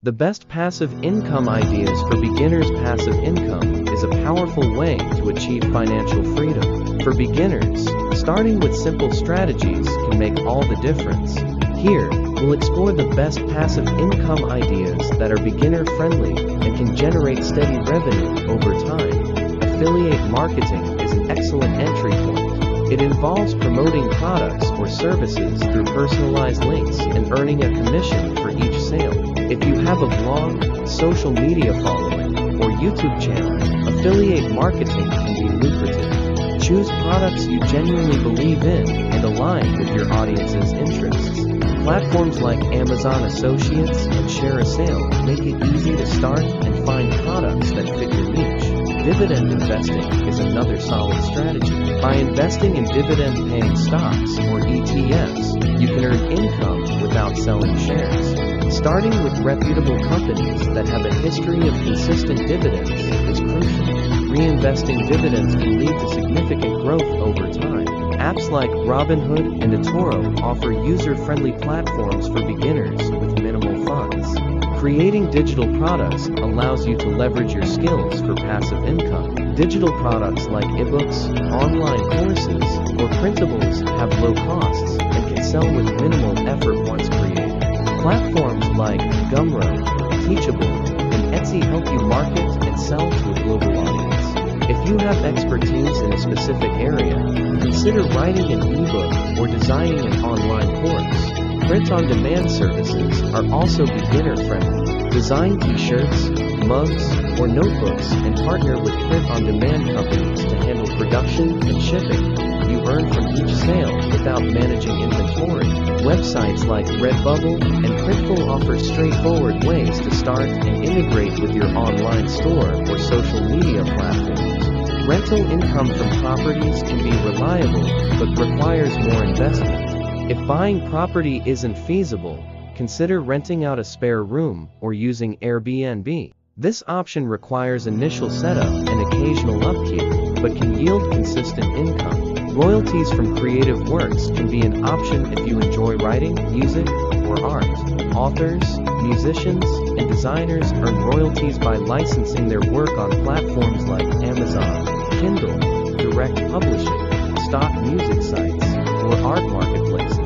The best passive income ideas for beginners. Passive income is a powerful way to achieve financial freedom. For beginners, starting with simple strategies can make all the difference. Here, we'll explore the best passive income ideas that are beginner-friendly and can generate steady revenue over time. Affiliate marketing is an excellent entry point. It involves promoting products or services through personalized links and earning a commission for each sale. If you have a blog, social media following, or YouTube channel, affiliate marketing can be lucrative. Choose products you genuinely believe in and align with your audience's interests. Platforms like Amazon Associates and Share a Sale make it easy to start and find products that fit your niche. Dividend investing is another solid strategy. By investing in dividend-paying stocks or ETFs, you can earn income without selling shares. Starting with reputable companies that have a history of consistent dividends is crucial. Reinvesting dividends can lead to significant growth over time. Apps like Robinhood and eToro offer user-friendly platforms for beginners with minimal funds. Creating digital products allows you to leverage your skills for passive income. Digital products like ebooks, online courses, or printables have low costs and can sell with minimal effort once created. Platforms like Gumroad, Teachable, and Etsy help you market and sell to a global audience. If you have expertise in a specific area, consider writing an ebook or designing an online course. Print-on-demand services are also beginner-friendly. Design t-shirts, mugs, or notebooks and partner with print-on-demand companies to handle production and shipping. You earn from each sale without managing inventory. Websites like Redbubble and Printful offer straightforward ways to start and integrate with your online store or social media platforms. Rental income from properties can be reliable, but requires more investment. If buying property isn't feasible, consider renting out a spare room or using Airbnb. This option requires initial setup and occasional upkeep, but can yield consistent income. Royalties from creative works can be an option if you enjoy writing, music, or art. Authors, musicians, and designers earn royalties by licensing their work on platforms like Amazon, Kindle, direct publishing, stock music sites, or art marketplaces.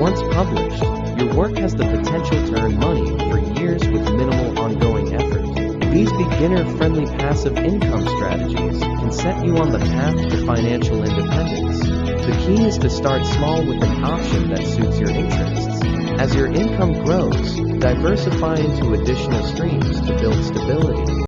Once published, your work has the potential to earn money for years with minimal ongoing effort. These beginner-friendly passive income strategies can set you on the path to financial independence. The key is to start small with an option that suits your interests. As your income grows, diversify into additional streams